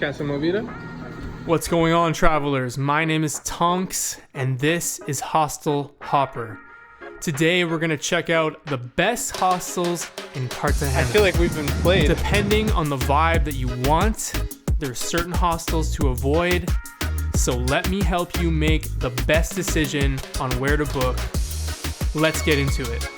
Casa Movida. What's going on, travelers? My name is Tonks, and this is Hostel Hopper. Today, we're gonna check out the best hostels in Cartagena. I feel like we've been played. Depending on the vibe that you want, there's certain hostels to avoid. So let me help you make the best decision on where to book. Let's get into it.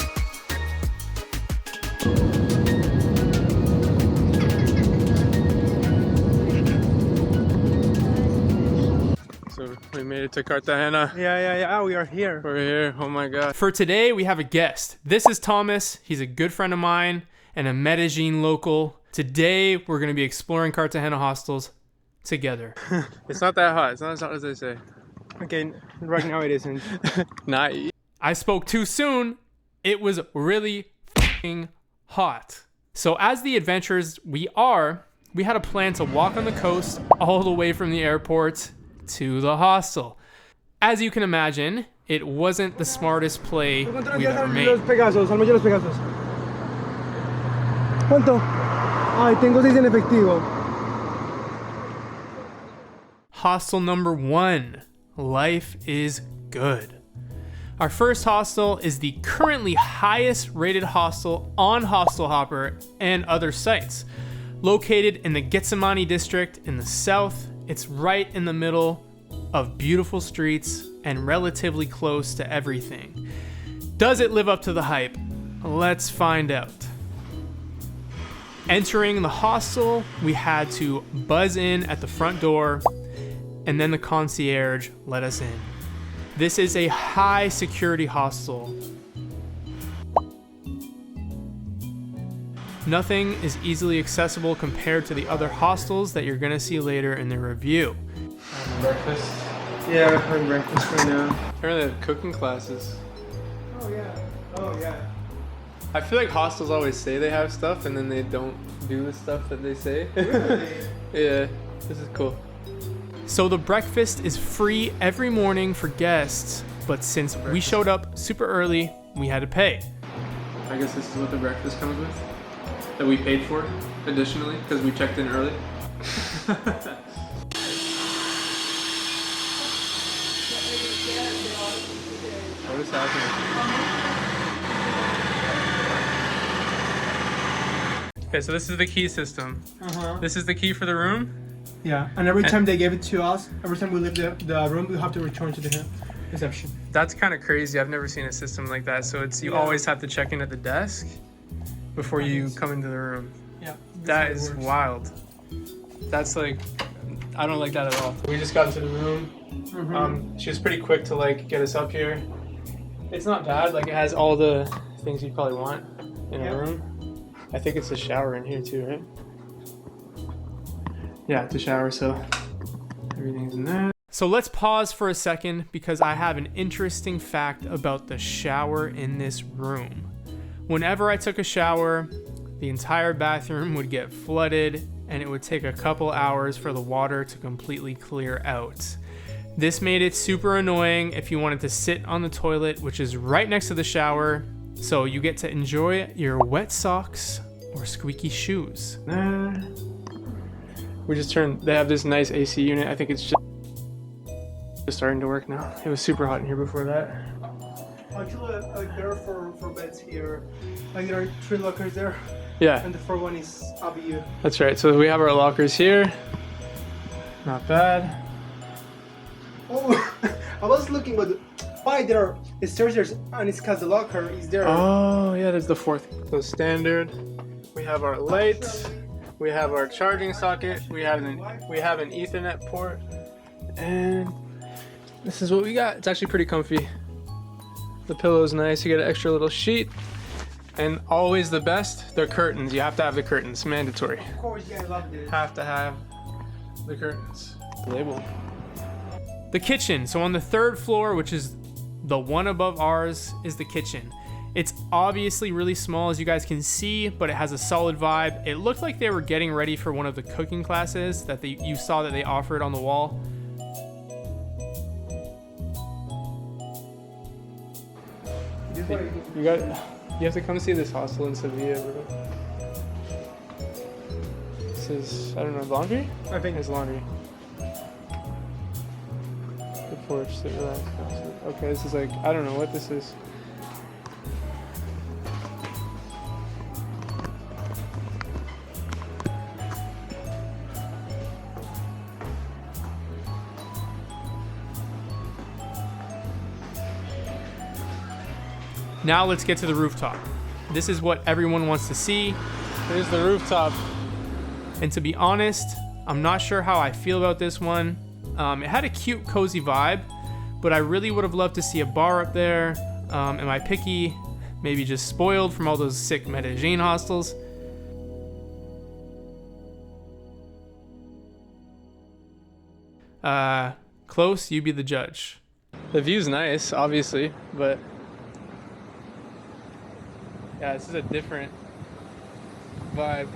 So we made it to Cartagena. Yeah, we are here. We're here. Oh my god. For today, we have a guest. This is Thomas. He's a good friend of mine and a Medellin local. Today, we're going to be exploring Cartagena hostels together. It's not that hot. It's not as hot as they say. Okay, right now it isn't. Not. I spoke too soon. It was really f***ing hot. So as the adventurers we had a plan to walk on the coast all the way from the airport to the hostel. As you can imagine, it wasn't the smartest play we've ever made. ¿Cuánto? Ay, tengo 6 en efectivo. Hostel number 1, Life is Good. Our first hostel is the currently highest rated hostel on Hostel Hopper and other sites. Located in the Getsemani district in the south, it's right in the middle of beautiful streets and relatively close to everything. Does it live up to the hype? Let's find out. Entering the hostel, we had to buzz in at the front door, and then the concierge let us in. This is a high security hostel. Nothing is easily accessible compared to the other hostels that you're gonna see later in the review. Breakfast. Yeah, we're having breakfast right now. Apparently they have cooking classes. Oh yeah. I feel like hostels always say they have stuff and then they don't do the stuff that they say. Really? Yeah, this is cool. So the breakfast is free every morning for guests, but since we showed up super early, we had to pay. I guess this is what the breakfast comes with. That we paid for additionally because we checked in early. What is happening? Okay, so this is the key system. This is the key for the room. Yeah, and every time they gave it to us, every time we leave the room, we have to return to the reception. That's kind of crazy. I've never seen a system like that. So you always have to check in at the desk before you come into the room. Yeah. That is wild. That's like, I don't like that at all. We just got into the room. She was pretty quick to like get us up here. It's not bad. Like it has all the things you probably want in a room. I think it's a shower in here too, right? Yeah, it's a shower, so everything's in there. So let's pause for a second because I have an interesting fact about the shower in this room. Whenever I took a shower, the entire bathroom would get flooded and it would take a couple hours for the water to completely clear out. This made it super annoying if you wanted to sit on the toilet, which is right next to the shower, so you get to enjoy your wet socks or squeaky shoes. We just turned, they have this nice AC unit. I think it's just starting to work now. It was super hot in here before that. Actually, like there are for beds here. Like there are 3 lockers there, Yeah, and the 4th one is ABU. that's right. So we have our lockers here. Not bad. Oh, I was looking, but why there are stairs there, and it's because the locker is there. Oh yeah, there's the 4th. So standard. We have our lights. We have our charging socket. We have an Ethernet port, and this is what we got. It's actually pretty comfy. The pillow's nice. You get an extra little sheet, and always the best, the curtains. You have to have the curtains, mandatory. Of course, yeah, I love this. Have to have the curtains. Label. The kitchen. So on the 3rd floor, which is the one above ours, is the kitchen. It's obviously really small, as you guys can see, but it has a solid vibe. It looked like they were getting ready for one of the cooking classes that you saw that they offered on the wall. You have to come see this hostel in Sevilla, bro. this is, I don't know, laundry? I think It's laundry. The porch, sit, relax. Okay, this is like, I don't know what this is. Now let's get to the rooftop. This is what everyone wants to see. Here's the rooftop. And to be honest, I'm not sure how I feel about this one. It had a cute, cozy vibe, but I really would have loved to see a bar up there. Am I picky? Maybe just spoiled from all those sick Medellin hostels? Close, you be the judge. The view's nice, obviously, but yeah, this is a different vibe.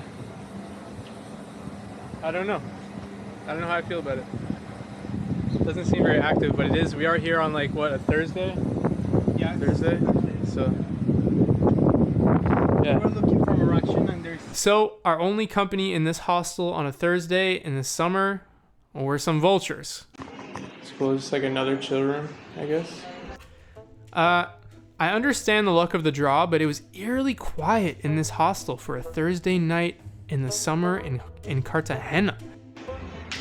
I don't know. I don't know how I feel about it. It doesn't seem very active, but it is. We are here on like what, a Thursday? yeah, Thursday. So yeah. we're looking for more action, and there's So, our only company in this hostel on a Thursday in the summer were some vultures. It's cool. Just like another chill room, I guess. I understand the luck of the draw, but it was eerily quiet in this hostel for a Thursday night in the summer in Cartagena.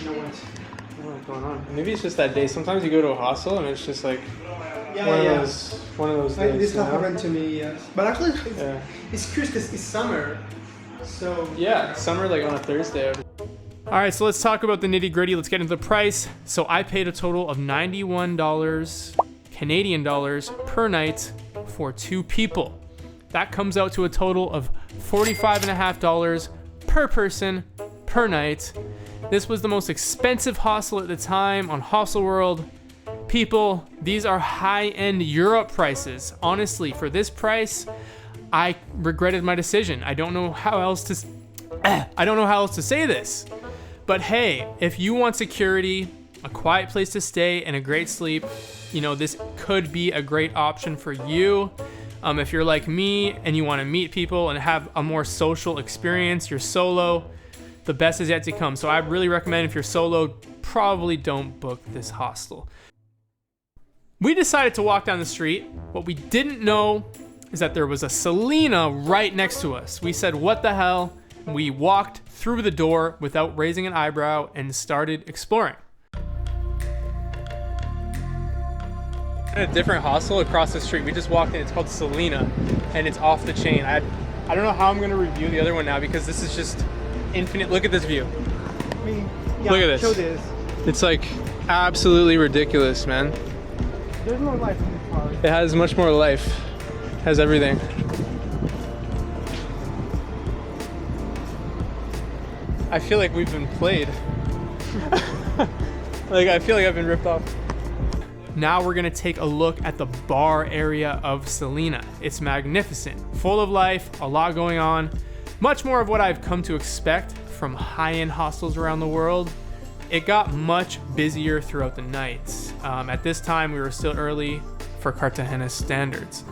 no one's. I don't know what's going on. Maybe it's just that day. Sometimes you go to a hostel and it's just like Yeah, one of those Like, days. this You know? happened to me, yes. But actually, Yeah. it's curious because it's summer, so Yeah, summer like on a Thursday. All right, so let's talk about the nitty gritty. Let's get into the price. So I paid a total of $91 Canadian dollars per night for 2 people. That comes out to a total of $45.50 per person per night. This was the most expensive hostel at the time on Hostel World. People, these are high-end Europe prices. Honestly, for this price, I regretted my decision. I don't know how else to say this. But hey, if you want security, a quiet place to stay, and a great sleep, you know, this could be a great option for you. If you're like me and you want to meet people and have a more social experience, you're solo, the best is yet to come. So I really recommend, if you're solo, probably don't book this hostel. We decided to walk down the street. What we didn't know is that there was a Selina right next to us. We said, what the hell? We walked through the door without raising an eyebrow and started exploring. A different hostel across the street. We just walked in. It's called Selena, and it's off the chain. I don't know how I'm gonna review the other one now because this is just infinite. Look at this view. I mean, yeah, Look at this. Show this. It's like absolutely ridiculous, man. There's no life in the car. It has much more life. It has everything. I feel like we've been played. Like I feel like I've been ripped off. Now we're gonna take a look at the bar area of Selena. It's magnificent, full of life, a lot going on. Much more of what I've come to expect from high-end hostels around the world. It got much busier throughout the night. At this time, we were still early for Cartagena standards.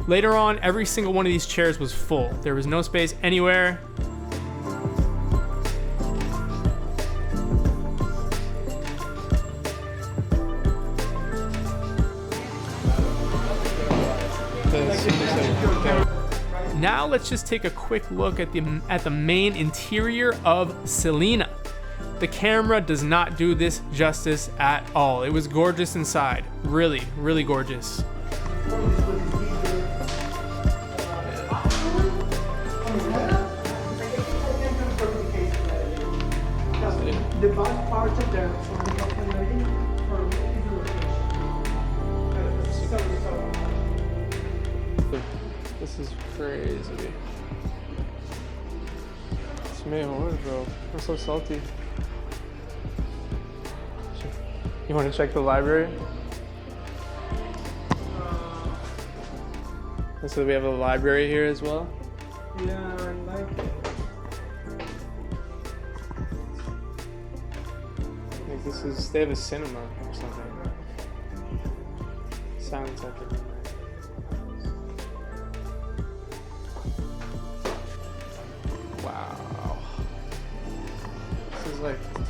Later on, every single one of these chairs was full. There was no space anywhere. Now let's just take a quick look at the main interior of Selena. The camera does not do this justice at all. It was gorgeous inside. Really, really gorgeous. The best part of the This is crazy. It's mejor, bro. I'm so salty. You want to check the library? And so we have a library here as well. Yeah, I like it. Like this is, they have a cinema or something. Sounds like it. Wow.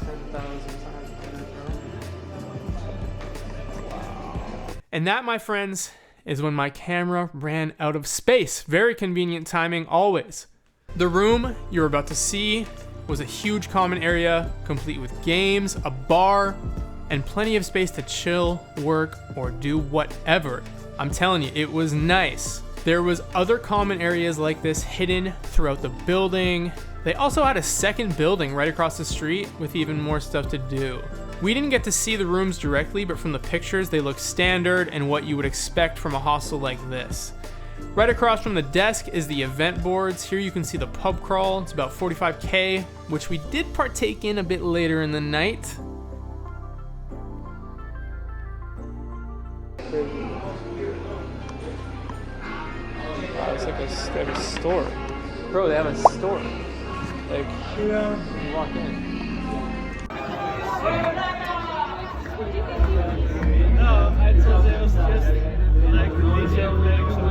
10,000 times better, bro. And that, my friends, is when my camera ran out of space. Very convenient timing always. The room you're about to see was a huge common area, complete with games, a bar, and plenty of space to chill, work, or do whatever. I'm telling you, it was nice. There was other common areas like this hidden throughout the building. They also had a second building right across the street with even more stuff to do. We didn't get to see the rooms directly, but from the pictures, they look standard and what you would expect from a hostel like this. Right across from the desk is the event boards. Here you can see the pub crawl. It's about 45K, which we did partake in a bit later in the night. Wow, it's like they have a store. Bro, they have a store. Like, yeah, you walk in. No, I thought it was just like DJ playing some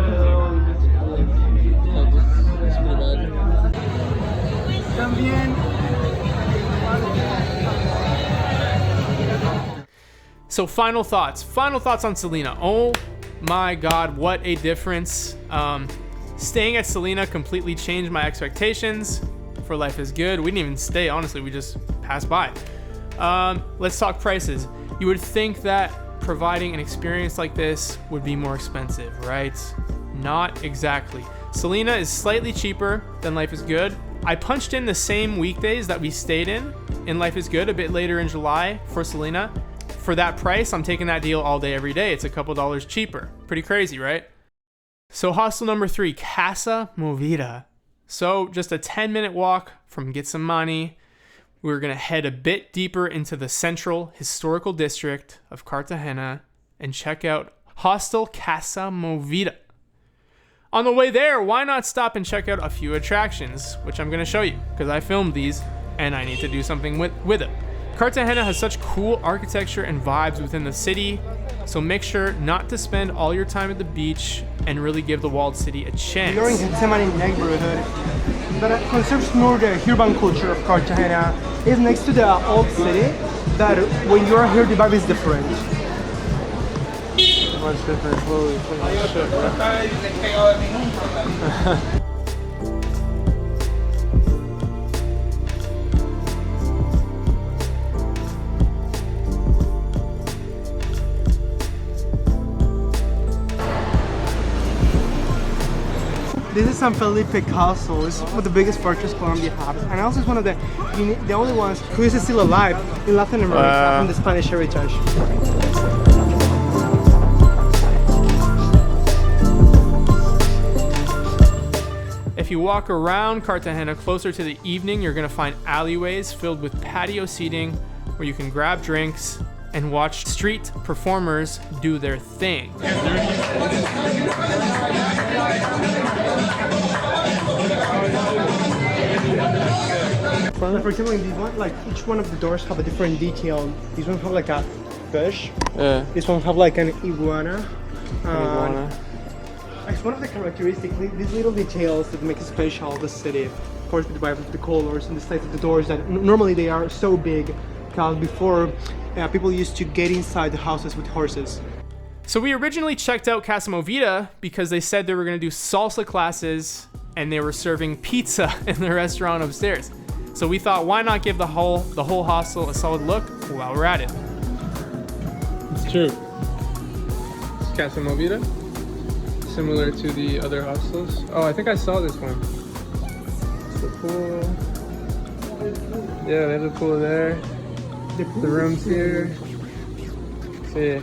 So final thoughts on Selena. Oh my God, what a difference. Staying at Selena completely changed my expectations for Life is Good. We didn't even stay, honestly, we just passed by. Let's talk prices. You would think that providing an experience like this would be more expensive, right? Not exactly. Selena is slightly cheaper than Life is Good. I punched in the same weekdays that we stayed in Life is Good a bit later in July for Selena. For that price, I'm taking that deal all day, every day. It's a couple dollars cheaper. Pretty crazy, right? So hostel number 3, Casa Movida. So just a 10-minute walk from Get Some Money. We're gonna head a bit deeper into the central historical district of Cartagena and check out Hostel Casa Movida. On the way there, why not stop and check out a few attractions, which I'm gonna show you because I filmed these and I need to do something with it. Cartagena has such cool architecture and vibes within the city, so make sure not to spend all your time at the beach and really give the walled city a chance. We are in Gethsemane neighborhood that conserves more the urban culture of Cartagena. It's next to the old city that when you are here the vibe is different. Much different. Holy shit, bro. This is San Felipe Castle. It's one of the biggest fortress Colombia has, and also it's one of the only ones who is still alive in Latin America from the Spanish heritage. If you walk around Cartagena closer to the evening, you're gonna find alleyways filled with patio seating where you can grab drinks and watch street performers do their thing. For example, in this one, like each one of the doors have a different detail. This one have like a fish. Yeah. This one have like an iguana. Iguana. It's one of the characteristics, these little details that make it special the city. Of course, with the vibe of the colors and the size of the doors that normally they are so big, because before people used to get inside the houses with horses. So we originally checked out Casa Movida because they said they were gonna do salsa classes and they were serving pizza in the restaurant upstairs. So we thought, why not give the whole hostel a solid look while we're at it? It's true. It's Casa Movida. Similar to the other hostels. Oh, I think I saw this one. It's the pool. Yeah, they have the pool there. The rooms here. See.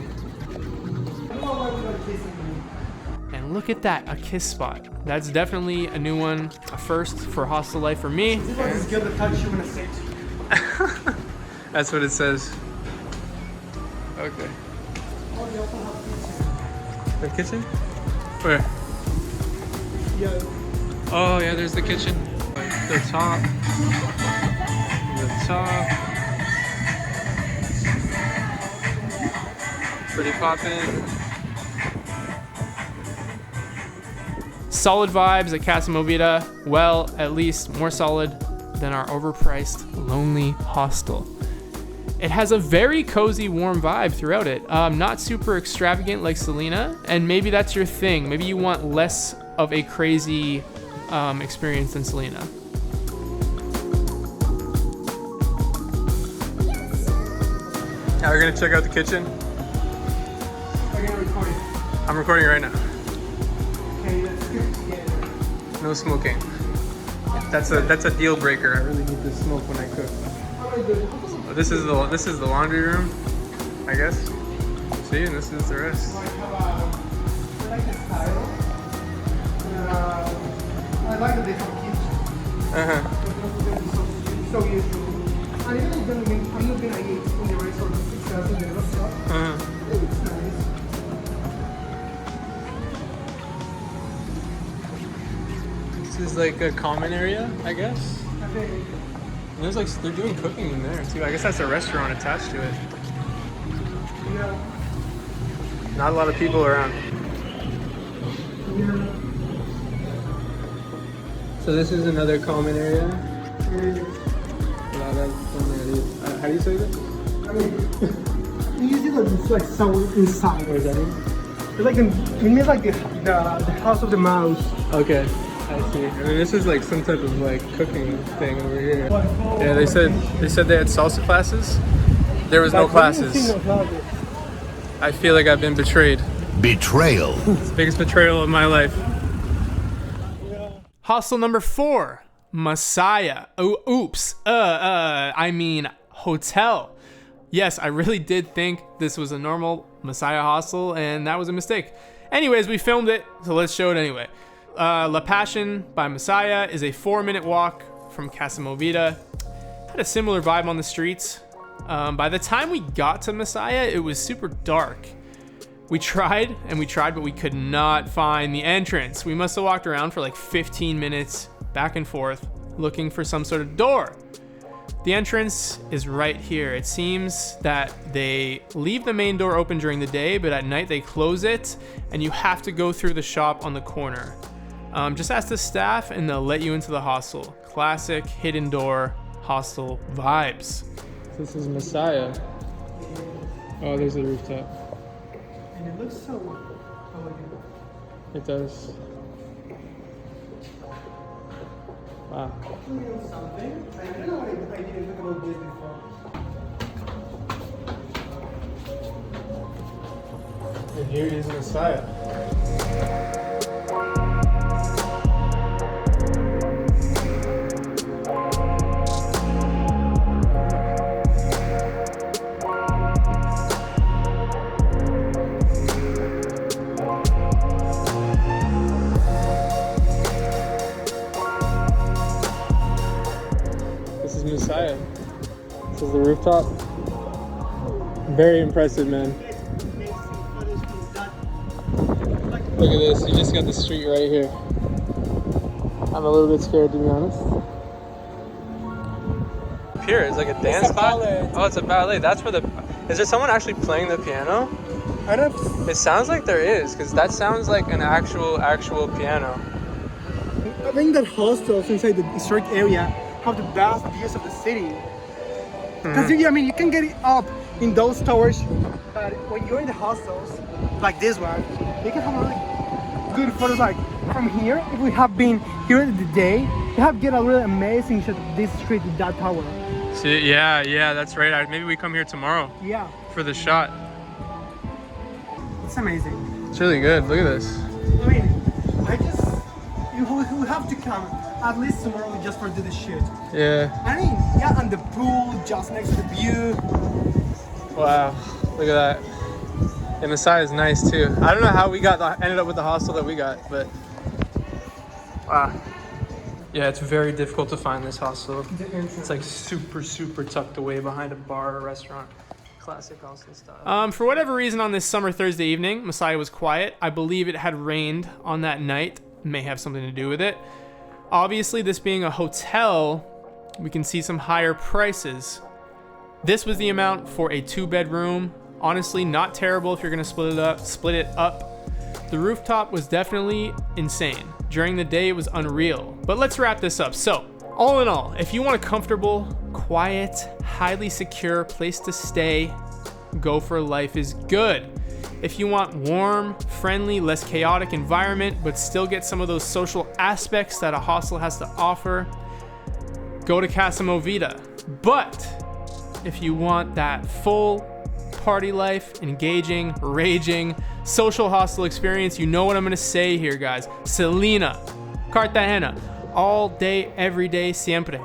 And look at that, a kiss spot. That's definitely a new one, a first for hostel life for me. This is the touch you want to say to you. That's what it says. Okay. The kitchen? Where? Yeah. Oh yeah, there's the kitchen. The top. The top. Pretty poppin'. Solid vibes at Casa Movida. Well, at least more solid than our overpriced lonely hostel. It has a very cozy, warm vibe throughout it. Not super extravagant like Selena, and maybe that's your thing. Maybe you want less of a crazy experience than Selena. Now we're gonna check out the kitchen. We're gonna record it. I'm recording right now. Okay, let's get together. No smoking. That's a deal breaker. I really need to smoke when I cook. This is the laundry room, I guess. See, and this is the rest. I like the style. I like that they have kids. So useful. And even if I'm not gonna eat in the resort, it's just in the restaurant. It's nice. This is like a common area, I guess. I think And there's like they're doing cooking in there too. I guess that's a restaurant attached to it. yeah. Not a lot of people around. Yeah. So this is another common area. How do you say this? I mean, you see that it's like sour inside. What does that mean? It's like it means like the house of the mouse. Okay, I see. And then this is like some type of like cooking thing over here. Yeah, they said they had salsa classes. There was no classes. I feel like I've been betrayed. Betrayal. It's the biggest betrayal of my life. Hostel number 4, Messiah. Oh, oops. I mean hotel. Yes, I really did think this was a normal Messiah hostel, and that was a mistake. Anyways, we filmed it, so let's show it anyway. La Passion by Messiah is a 4-minute walk from Casa Movida. Had a similar vibe on the streets. By the time we got to Messiah, it was super dark. We tried, but we could not find the entrance. We must have walked around for like 15 minutes, back and forth, looking for some sort of door. The entrance is right here. It seems that they leave the main door open during the day, but at night they close it, and you have to go through the shop on the corner. Just ask the staff, and they'll let you into the hostel. Classic hidden door hostel vibes. This is Messiah. Oh, there's the rooftop. And it looks so elegant. It does. Wow. Something. I don't know why I didn't think about this before. And here is Messiah. This is Messiah. This is the rooftop. Very impressive, man. Look at this, you just got the street right here. I'm a little bit scared, to be honest. Up here is like a dance spot. Oh, it's a ballet. That's where the... Is there someone actually playing the piano? I don't. It sounds like there is, because that sounds like an actual piano. I think that hostels inside the historic area have the best views of the city. Because you can get it up in those towers, but when you're in the hostels, like this one, you can have really good photos. Like from here, if we have been here in the day, you have get a really amazing shot of this street with that tower. See, yeah, that's right. Maybe we come here tomorrow Yeah, for the shot. it's amazing. It's really good. Look at this. I mean, you have to come at least tomorrow just for do the shoot. Yeah. I mean, yeah, and the pool just next to the view. Wow. Look at that. And Messiah is nice too. I don't know how we ended up with the hostel that we got, but wow. Yeah, it's very difficult to find this hostel. It's like super tucked away behind a bar or restaurant. Classic hostel style. For whatever reason on this summer Thursday evening, Messiah was quiet. I believe it had rained on that night. May have something to do with it. Obviously, this being a hotel, we can see some higher prices. This was the amount for a 2-bedroom. Honestly, not terrible if you're gonna split it up. The rooftop was definitely insane. During the day, it was unreal. But let's wrap this up. So, All in all, if you want a comfortable, quiet, highly secure place to stay, go for Life is Good. If you want warm, friendly, less chaotic environment, but still get some of those social aspects that a hostel has to offer, go to Casa Movida. But if you want that full party life, engaging, raging, social hostel experience, you know what I'm gonna say here, guys. Selina, Cartagena, all day, every day, siempre.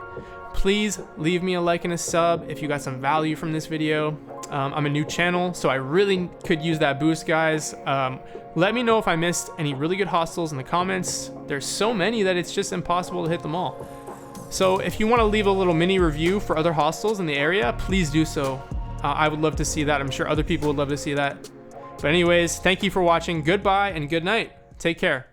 Please leave me a like and a sub if you got some value from this video. I'm a new channel, so I really could use that boost, guys. Let me know if I missed any really good hostels in the comments. There's so many that it's just impossible to hit them all. So if you want to leave a little mini review for other hostels in the area, please do so. I would love to see that. I'm sure other people would love to see that. But anyways, thank you for watching. Goodbye and good night. Take care.